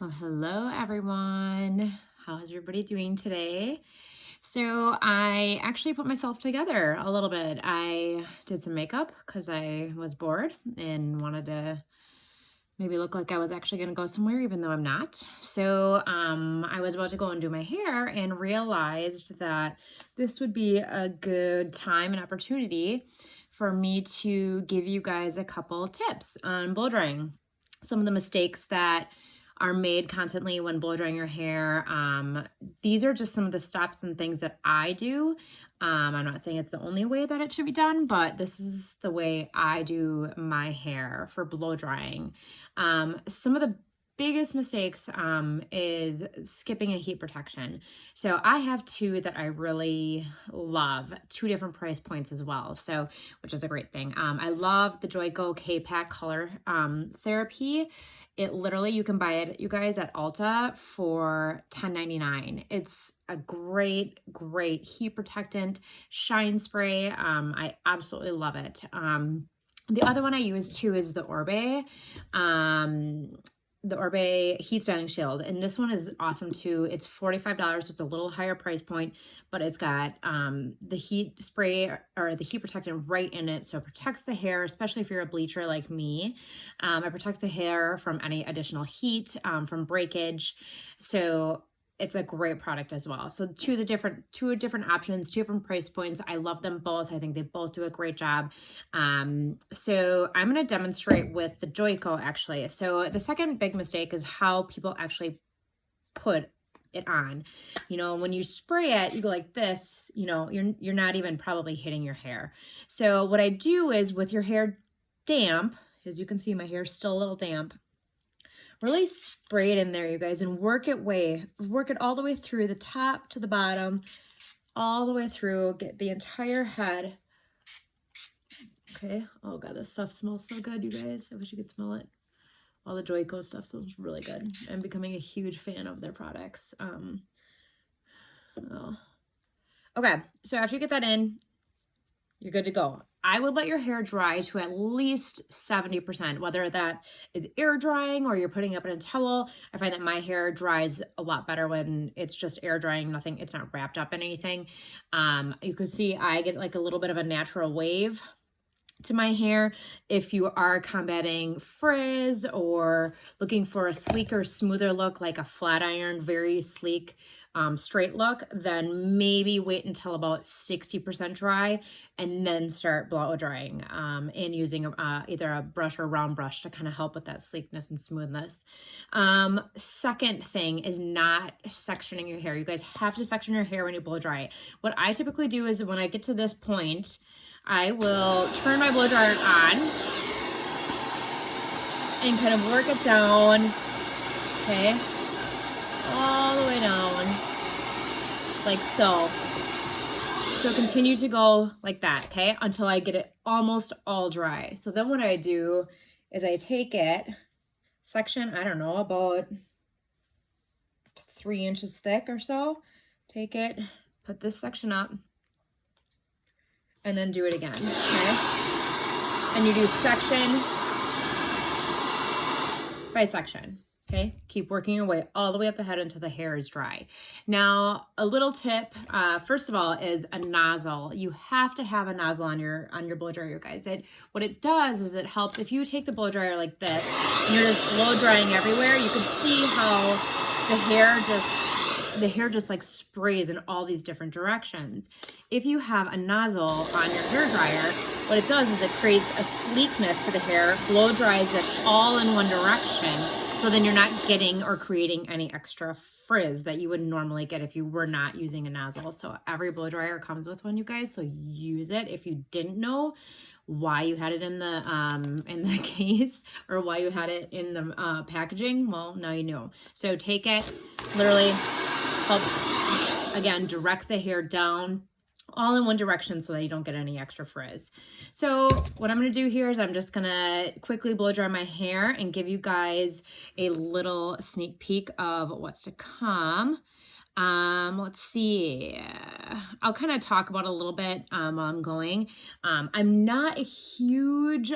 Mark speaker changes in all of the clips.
Speaker 1: Well, hello everyone. How is everybody doing today? So I actually put myself together a little bit. I did some makeup because I was bored and wanted to maybe look like I was actually going to go somewhere, even though I'm not. So I was about to go and do my hair and realized that this would be a good time and opportunity for me to give you guys a couple tips on blow drying. Some of the mistakes that are made constantly when blow drying your hair. These are just some of the steps and things that I do. I'm not saying it's the only way that it should be done, but this is the way I do my hair for blow drying. Some of the biggest mistakes is skipping a heat protection. So I have two that I really love, two different price points as well. So, which is a great thing. I love the Joico K-Pack Color Therapy. It literally, you can buy it, you guys, at Ulta for $10.99. It's a great, great heat protectant, shine spray. I absolutely love it. The other one I use too is the Orbe Heat Styling Shield. And this one is awesome too. It's $45. So it's a little higher price point, but it's got the heat spray or the heat protectant right in it. So it protects the hair, especially if you're a bleacher like me. It protects the hair from any additional heat, from breakage. So it's a great product as well. So two different options, two different price points. I love them both. I think they both do a great job. So I'm going to demonstrate with the Joico actually. So the second big mistake is how people actually put it on. You know, when you spray it, you go like this, you know, you're not even probably hitting your hair. So what I do is with your hair damp, as you can see, my hair is still a little damp. Really spray it in there, you guys, and work it all the way through the top to the bottom, all the way through, get the entire head. Okay. Oh God, this stuff smells so good, you guys. I wish you could smell it. All the Joico stuff smells really good. I'm becoming a huge fan of their products. Okay, so after you get that in, you're good to go. I would let your hair dry to at least 70%, whether that is air drying or you're putting up in a towel. I find that my hair dries a lot better when it's just air drying, it's not wrapped up in anything. You can see I get like a little bit of a natural wave to my hair. If you are combating frizz or looking for a sleeker, smoother look, like a flat iron, very sleek, straight look, then maybe wait until about 60% dry and then start blow drying and using either a brush or round brush to kind of help with that sleekness and smoothness. Second thing is not sectioning your hair. You guys have to section your hair when you blow dry. What I typically do is when I get to this point, I will turn my blow dryer on and kind of work it down, okay, all the way down, like so. So continue to go like that, okay, until I get it almost all dry. So then what I do is I take it, section, I don't know, about 3 inches thick or so, take it, put this section up, and then do it again, okay? And you do section by section, okay? Keep working your way all the way up the head until the hair is dry. Now, a little tip, first of all, is a nozzle. You have to have a nozzle on your blow dryer, guys. What it does is it helps, if you take the blow dryer like this, and you're just blow drying everywhere, you can see how the hair just like sprays in all these different directions. If you have a nozzle on your hair dryer, what it does is it creates a sleekness to the hair, blow dries it all in one direction. So then you're not getting or creating any extra frizz that you would normally get if you were not using a nozzle. So every blow dryer comes with one, you guys. So use it. If you didn't know why you had it in the case or why you had it in the packaging, well, now you know. So take it, literally helps, again, direct the hair down all in one direction so that you don't get any extra frizz. So what I'm going to do here is I'm just going to quickly blow dry my hair and give you guys a little sneak peek of what's to come. Let's see. I'll kind of talk about it a little bit while I'm going. I'm not a huge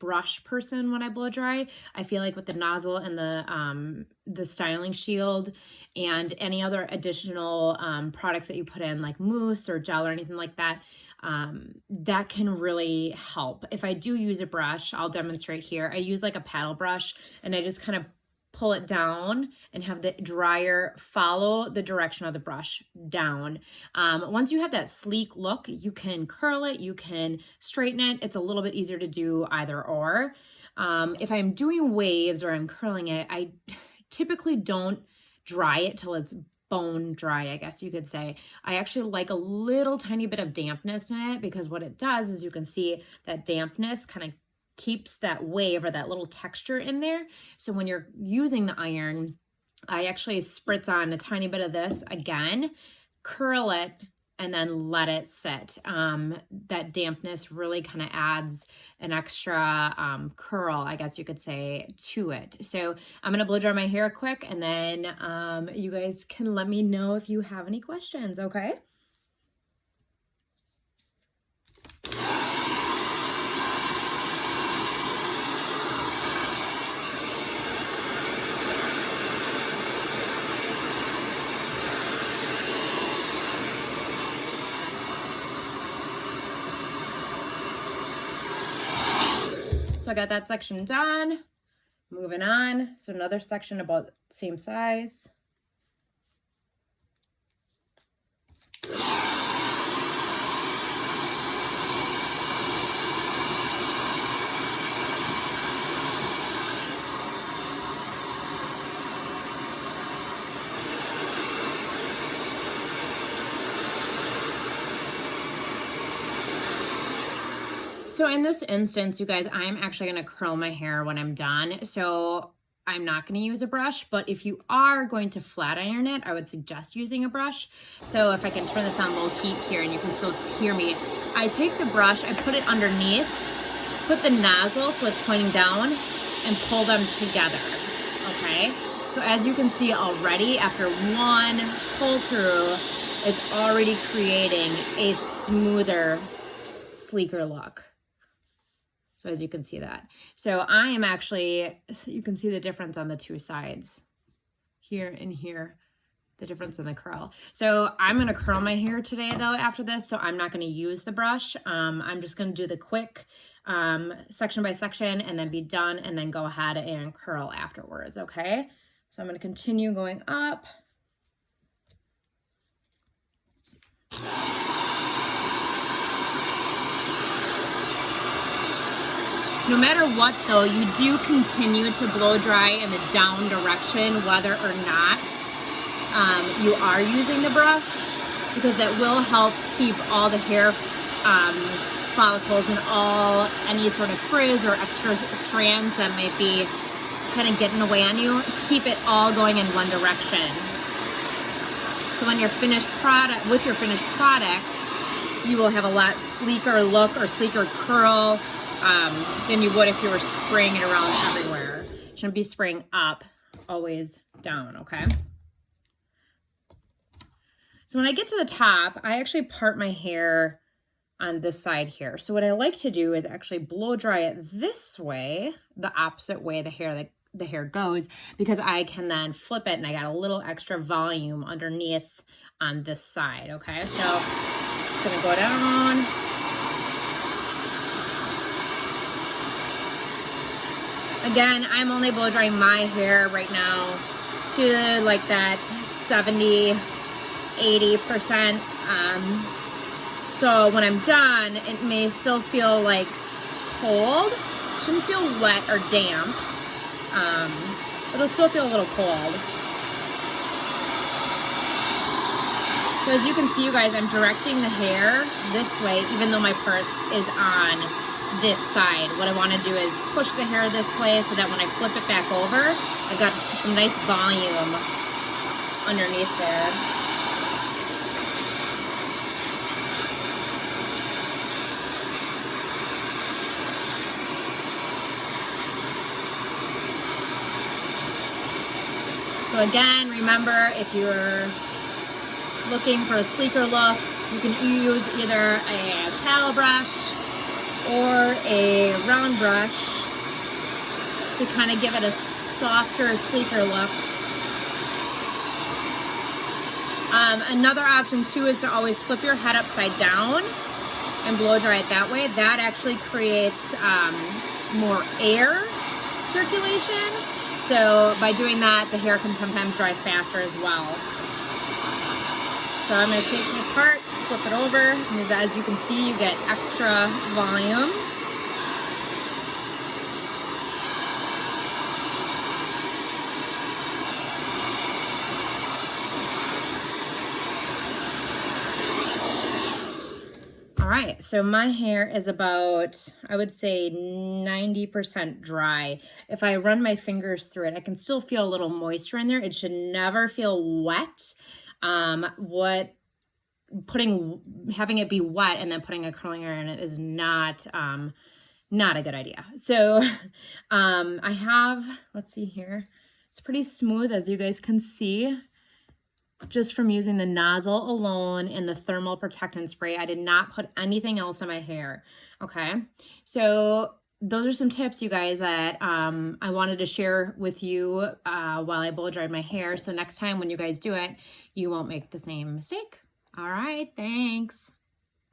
Speaker 1: brush person when I blow dry. I feel like with the nozzle and the styling shield and any other additional products that you put in, like mousse or gel or anything like that, that can really help. If I do use a brush, I'll demonstrate here. I use like a paddle brush, and I just kind of pull it down and have the dryer follow the direction of the brush down. Once you have that sleek look, you can curl it, you can straighten it. It's a little bit easier to do either or. If I'm doing waves or I'm curling it, I typically don't dry it till it's bone dry, I guess you could say. I actually like a little tiny bit of dampness in it, because what it does is you can see that dampness kind of keeps that wave or that little texture in there. So when you're using the iron, I actually spritz on a tiny bit of this again, curl it, and then let it sit. That dampness really kind of adds an extra curl, I guess you could say, to it. So I'm gonna blow dry my hair quick, and then you guys can let me know if you have any questions, okay? So I got that section done. Moving on. So another section about the same size. So in this instance, you guys, I'm actually going to curl my hair when I'm done. So I'm not going to use a brush, but if you are going to flat iron it, I would suggest using a brush. So if I can turn this on low heat here and you can still hear me, I take the brush, I put it underneath, put the nozzle so it's pointing down, and pull them together, okay? So as you can see already, after one pull through, it's already creating a smoother, sleeker look. So as you can see that. So I am actually, you can see the difference on the two sides. Here and here, the difference in the curl. So I'm gonna curl my hair today though after this, so I'm not gonna use the brush. I'm just gonna do the quick section by section and then be done, and then go ahead and curl afterwards, okay? So I'm gonna continue going up. No matter what though, you do continue to blow dry in the down direction, whether or not you are using the brush, because that will help keep all the hair follicles and any sort of frizz or extra strands that might be kind of getting away on you, keep it all going in one direction. So when you're finished with your finished product, you will have a lot sleeker look or sleeker curl than you would if you were spraying it around everywhere. Shouldn't be spraying up, always down, okay? So when I get to the top, I actually part my hair on this side here. So what I like to do is actually blow dry it this way, the opposite way the hair goes, because I can then flip it and I got a little extra volume underneath on this side, okay? So it's gonna go down. Again, I'm only blow drying my hair right now to like that 70, 80%. So when I'm done, it may still feel like cold. It shouldn't feel wet or damp. It'll still feel a little cold. So as you can see, you guys, I'm directing the hair this way, even though my part is on this side. What I want to do is push the hair this way so that when I flip it back over, I've got some nice volume underneath there. So again, remember, if you're looking for a sleeker look, you can use either a paddle brush or a round brush. to kind of give it a softer, sleeker look. Another option too is to always flip your head upside down and blow dry it that way. That actually creates more air circulation. So by doing that, the hair can sometimes dry faster as well. So I'm going to take it apart, flip it over, and as you can see, you get extra volume. All right, so my hair is about, I would say 90% dry. If I run my fingers through it, I can still feel a little moisture in there. It should never feel wet. Having it be wet and then putting a curling iron in it is not a good idea. So I have, let's see here, it's pretty smooth as you guys can see, just from using the nozzle alone and the thermal protectant spray. I did not put anything else in my hair. Okay, so those are some tips, you guys, that I wanted to share with you while I blow dried my hair. So next time when you guys do it, you won't make the same mistake. All right, thanks.